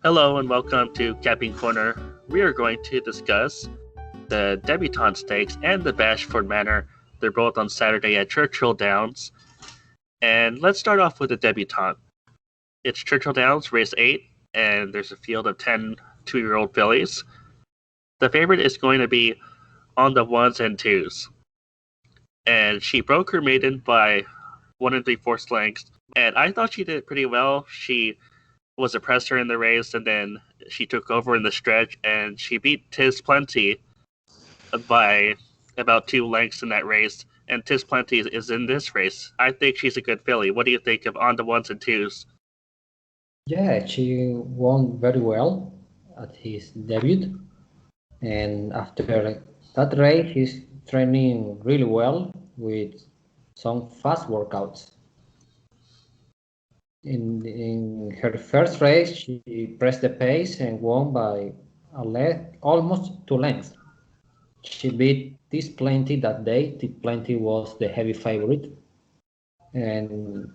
Hello and welcome to Capping Corner. We are going to discuss the Debutante Stakes and the Bashford Manor. They're both on Saturday at Churchill Downs. And let's start off with the Debutante. It's Churchill Downs, race 8, and there's a field of 10 two-year-old fillies. The favorite is going to be on the 1s and 2s. And she broke her maiden by 1 3/4 lengths. And I thought she did pretty well. She was a presser in the race, and then she took over in the stretch, and she beat Tis Plenty by about 2 lengths in that race. And Tis Plenty is in this race. I think she's a good filly. What do you think of on the 1s and 2s? Yeah, she won very well at his debut, and after that race, he's training really well with some fast workouts. In her first race, she pressed the pace and won by almost 2 lengths. She beat Tis Plenty that day. Tis Plenty was the heavy favorite, and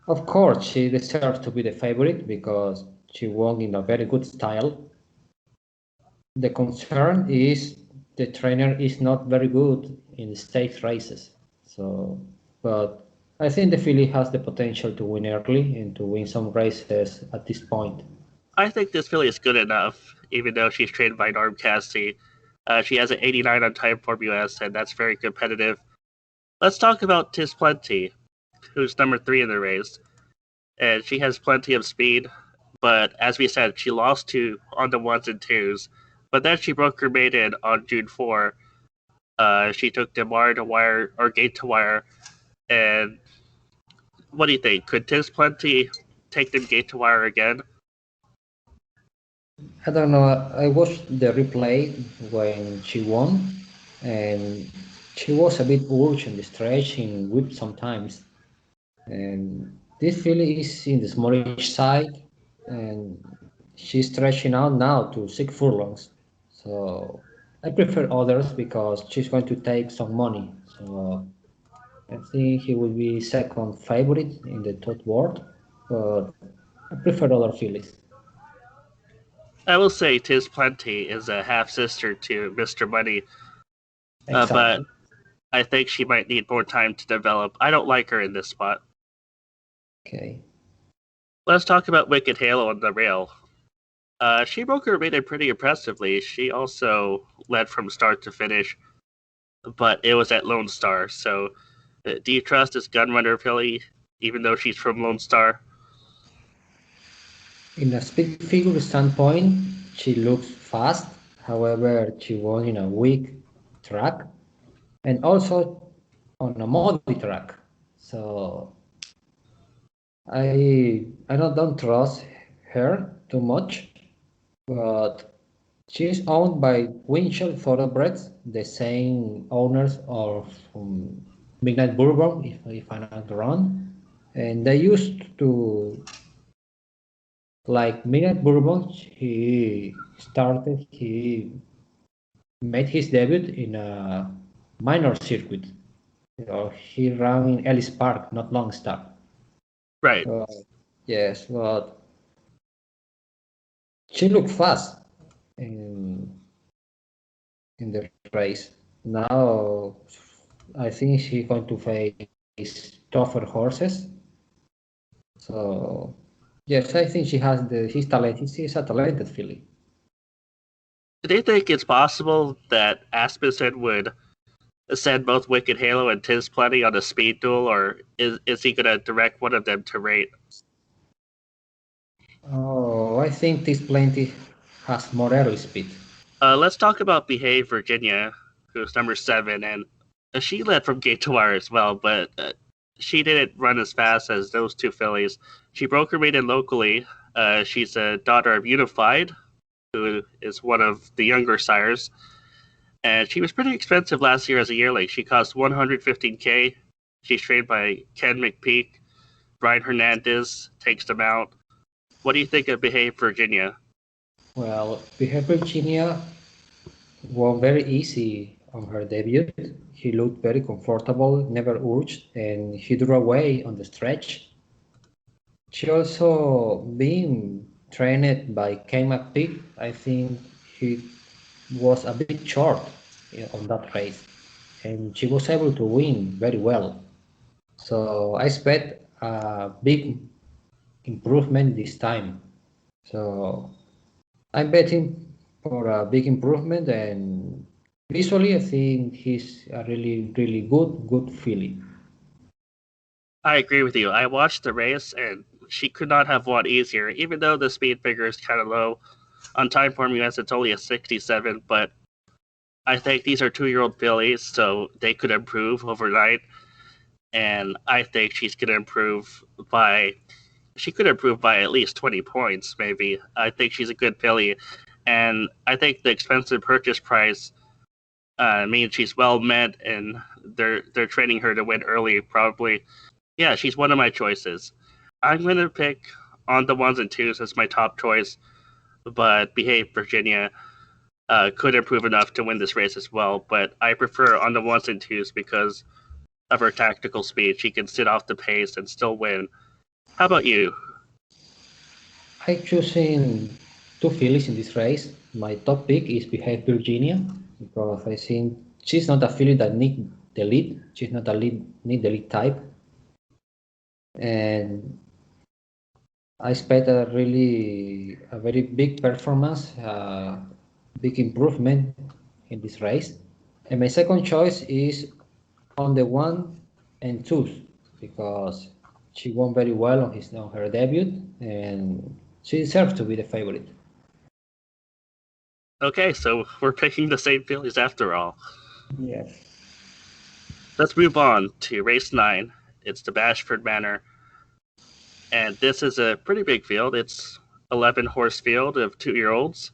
of course, she deserves to be the favorite because she won in a very good style. The concern is the trainer is not very good in stakes races. But I think the filly has the potential to win early and to win some races at this point. I think this filly is good enough, even though she's trained by Norm Cassidy. She has an 89 on Timeform US, and that's very competitive. Let's talk about Tis Plenty, who's number 3 in the race. And she has plenty of speed, but as we said, she lost to on the 1s and 2s. But then she broke her maiden on June 4. She took the wire to wire or gate to wire. And what do you think? Could Tis Plenty take them gate to wire again? I don't know. I watched the replay when she won, and she was a bit urged in the stretch in whip sometimes. And this filly is in the smallish side, and she's stretching out now to 6 furlongs. So I prefer others because she's going to take some money. So I think he will be second favorite in the third ward, but I prefer other fillies. I will say Tis Plenty is a half sister to Mr. Money, but Exactly. I think she might need more time to develop. I don't like her in this spot. Okay. Let's talk about Wicked Halo on the rail. She broke her maiden pretty impressively. She also led from start to finish, but it was at Lone Star. So, do you trust this Gunrunner filly, even though she's from Lone Star? In a speed figure standpoint, she looks fast. However, she won in a weak track and also on a muddy track. So I don't trust her too much, but she's owned by Winchell Thoroughbreds, the same owners of Midnight Bourbon, if I'm not wrong. And they used to, like Midnight Bourbon, he made his debut in a minor circuit. He ran in Ellis Park, not Lone Star. Right. Yes, but she looked fast in the race. Now I think she's going to face tougher horses. So yes, I think she has his talent. She's a talented filly. Do you think it's possible that Asmussen would send both Wicked Halo and Tis Plenty on a speed duel, or is he going to direct one of them to rate? Oh, I think Tis Plenty has more early speed. Let's talk about Behave Virginia, who's number 7, and she led from gate to wire as well, but she didn't run as fast as those 2 fillies. She broke her maiden locally. She's a daughter of Unified, who is one of the younger sires, and she was pretty expensive last year as a yearling. She cost $115K. She's trained by Ken McPeak. Brian Hernandez takes them out. What do you think of Behave Virginia? Well, Behave Virginia won very easy on her debut. He looked very comfortable, never urged, and he drew away on the stretch. She also been trained by Ken McPeak, I think he was a bit short on that race, and she was able to win very well. So I expect a big improvement this time. So I'm betting for a big improvement, and visually I think he's a really good filly. I agree with you. I watched the race, and she could not have won easier, even though the speed figure is kind of low. On Time Form US, it's only a 67, but I think these are 2-year-old fillies, so they could improve overnight. And I think she's going to improve by she could improve by at least 20 points, maybe. I think she's a good filly, and I think the expensive purchase price means she's well met, and they're training her to win early, probably. Yeah, she's one of my choices. I'm gonna pick on the ones and twos as my top choice, but Behave Virginia could improve enough to win this race as well. But I prefer on the ones and twos because of her tactical speed. She can sit off the pace and still win. How about you? I choosing two fillies in this race. My top pick is Behave Virginia because I think she's not a filly that need the lead. She's not a need the lead type, and I expect a very big performance, big improvement in this race. And my second choice is on the one and twos because she won very well on her debut, and she deserves to be the favorite. Okay, so we're picking the same fillies after all. Yes. Let's move on to race 9. It's the Bashford Manor, and this is a pretty big field. It's 11 horse field of 2-year-olds,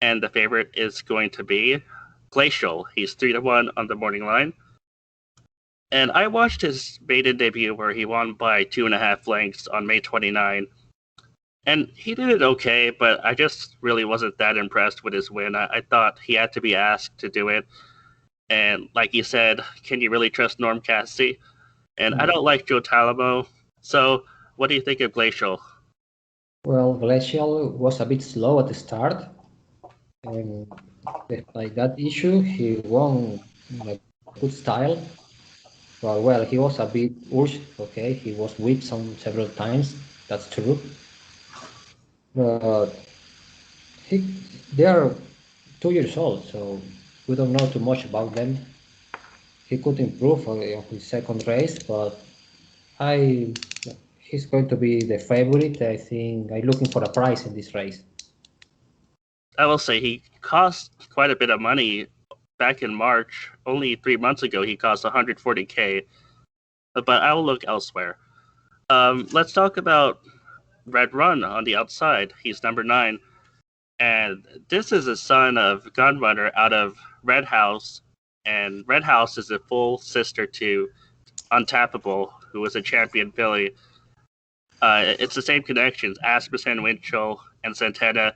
and the favorite is going to be Glacial. He's 3-1 on the morning line. And I watched his maiden debut where he won by 2.5 lengths on May 29. And he did it okay, but I just really wasn't that impressed with his win. I thought he had to be asked to do it. And like you said, can you really trust Norm Cassidy? And I don't like Joe Talamo. So what do you think of Glacial? Well, Glacial was a bit slow at the start, and despite that issue, he won in a good style. But well, he was a bit urged. Okay, he was whipped several times. That's true. But he, they are 2 years old, so we don't know too much about them. He could improve on his second race, but I he's going to be the favorite. I think I'm looking for a price in this race. I will say he cost quite a bit of money back in March. Only 3 months ago, he cost 140K. But I will look elsewhere. Let's talk about Red Run on the outside. He's number 9. And this is a son of Gunrunner out of Red House. And Red House is a full sister to Untappable, who was a champion filly. It's the same connections, Asmussen, Winchell, and Santana.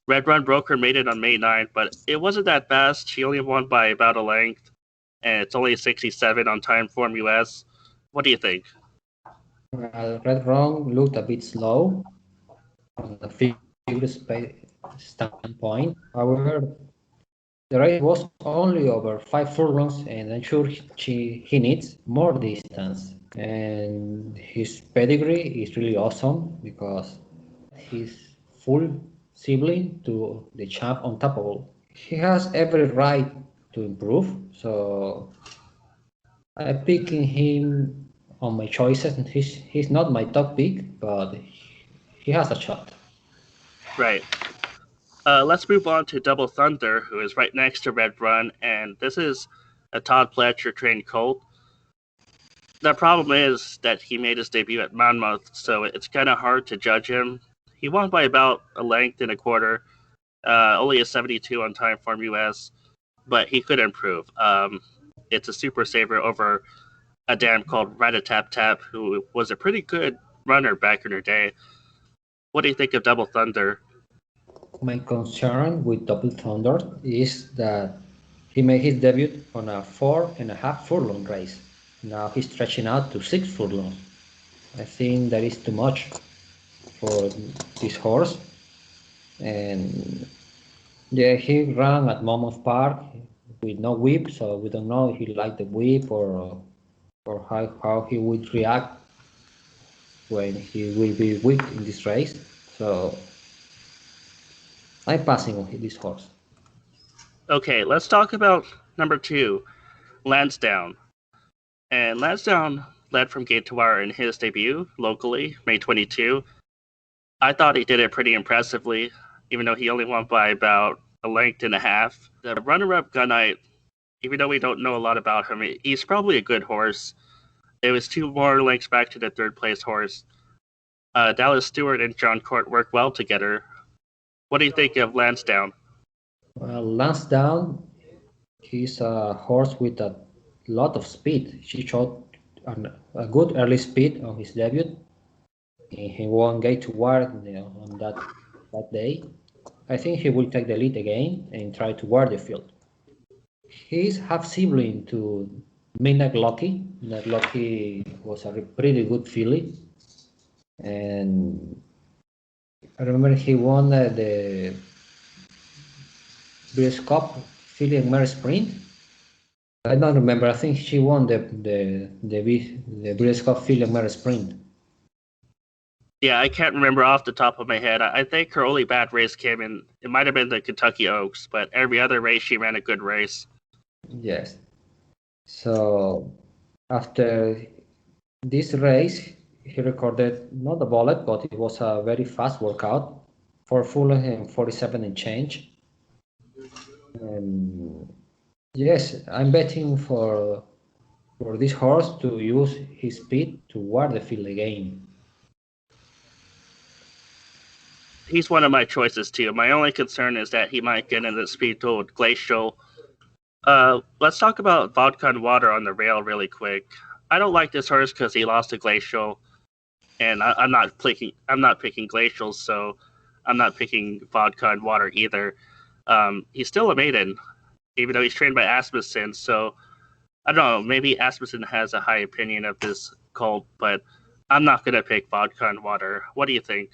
Red Run broke her maiden on May 9th, but it wasn't that fast. She only won by about a length, and it's only 67 on Time Form US. What do you think? Red Rum looked a bit slow from the figure standpoint. However, the race was only over 5 furlongs, and I'm sure he needs more distance. And his pedigree is really awesome because he's full sibling to the champ Untappable. He has every right to improve, so I'm picking him on my choices. And he's not my top pick, but he has a shot. Right. Let's move on to Double Thunder, who is right next to Red Run, and this is a Todd Pletcher trained colt. The problem is that he made his debut at Monmouth, so it's kind of hard to judge him. He won by about a length and a quarter, only a 72 on Time Form US, but he could improve. It's a super saver over a dam called Ratatap Tap, who was a pretty good runner back in her day. What do you think of Double Thunder? My concern with Double Thunder is that he made his debut on a 4.5 furlong race. Now he's stretching out to 6 furlongs. I think that is too much. for this horse, and yeah, he ran at Monmouth Park with no whip, so we don't know if he liked the whip or how he would react when he will be whipped in this race. So I'm passing on this horse. Okay, let's talk about number 2, Lansdowne. And Lansdowne led from gate to wire in his debut locally, May 22. I thought he did it pretty impressively, even though he only won by about a length and a half. The runner-up Gunite, even though we don't know a lot about him, he's probably a good horse. It was 2 more lengths back to the third place horse. Dallas Stewart and John Court worked well together. What do you think of Lansdowne? Well, Lansdowne, he's a horse with a lot of speed. He showed a good early speed on his debut. He won gate to wire on that day. I think he will take the lead again and try to wire the field. He's half sibling to Midnight Lucky. Midnight Lucky was a pretty good filly, and I remember he won the British Cup filly and mare sprint. I don't remember. I think she won the British Cup filly and mare sprint. Yeah, I can't remember off the top of my head. I think her only bad race came in, it might have been the Kentucky Oaks, but every other race she ran a good race. Yes. So after this race, he recorded not a bullet, but it was a very fast workout for full 47 and change. And yes, I'm betting for this horse to use his speed to ward the field again. He's one of my choices too. My only concern is that he might get into the speed tool with Glacial. Let's talk about Vodka and Water on the rail really quick. I don't like this horse because he lost to Glacial, and I'm not picking Glacials, so I'm not picking Vodka and Water either. He's still a maiden, even though he's trained by Asmussen. So I don't know. Maybe Asmussen has a high opinion of this colt, but I'm not gonna pick Vodka and Water. What do you think?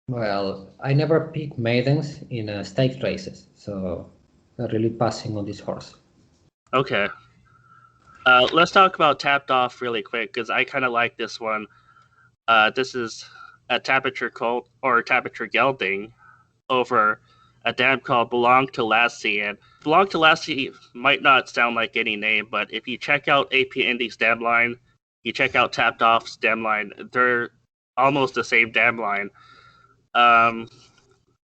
Well, I never pick maidens in stakes races, so I'm really passing on this horse. Okay. Let's talk about Tapped Off really quick because I kind of like this one. This is a Tapiture colt or Tapiture gelding over a dam called Belong to Lassie. And Belong to Lassie might not sound like any name, but if you check out AP Indy's dam line, you check out Tapped Off's dam line, they're almost the same dam line.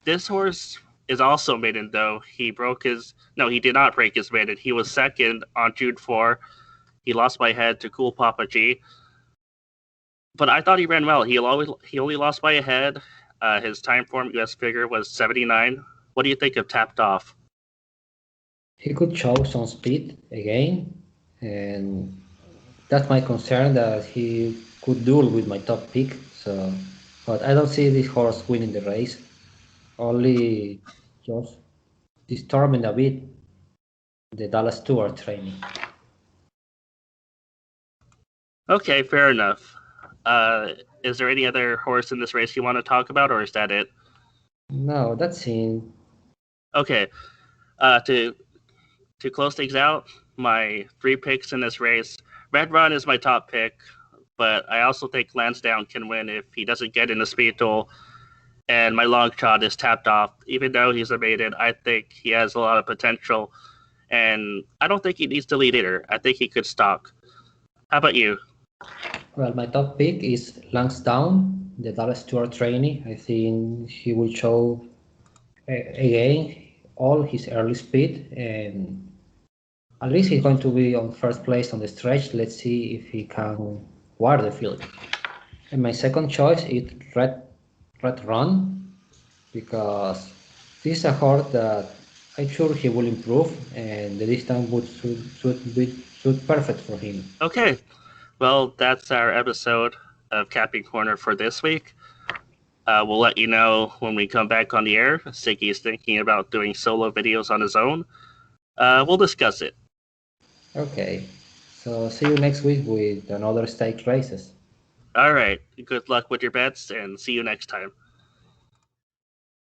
This horse is also maiden, though. He did not break his maiden. He was second on June 4. He lost by head to Cool Papa G. But I thought he ran well. He only lost by a head. His time form US figure was 79. What do you think of Tapped Off? He could show some speed again, and that's my concern that he could duel with my top pick. So, but I don't see this horse winning the race. Only just disturbing a bit the Dallas Stewart training. Okay, fair enough. Is there any other horse in this race you want to talk about, or is that it? No, that's it. Okay. To close things out, my 3 picks in this race. Red Run is my top pick, but I also think Lansdowne can win if he doesn't get in the speed duel. And my long shot is Tapped Off. Even though he's a maiden, I think he has a lot of potential. And I don't think he needs to lead either. I think he could stalk. How about you? Well, my top pick is Lansdowne, the Dallas Stewart trainee. I think he will show again all his early speed, and at least he's going to be on first place on the stretch. Let's see if he can wire the field. And my second choice is Red Run, because this is a horse that I'm sure he will improve, and the distance would suit perfect for him. Okay. Well, that's our episode of Capping Corner for this week. We'll let you know when we come back on the air. Sigi is thinking about doing solo videos on his own. We'll discuss it. Okay, so see you next week with another stake races. All right. Good luck with your bets and see you next time.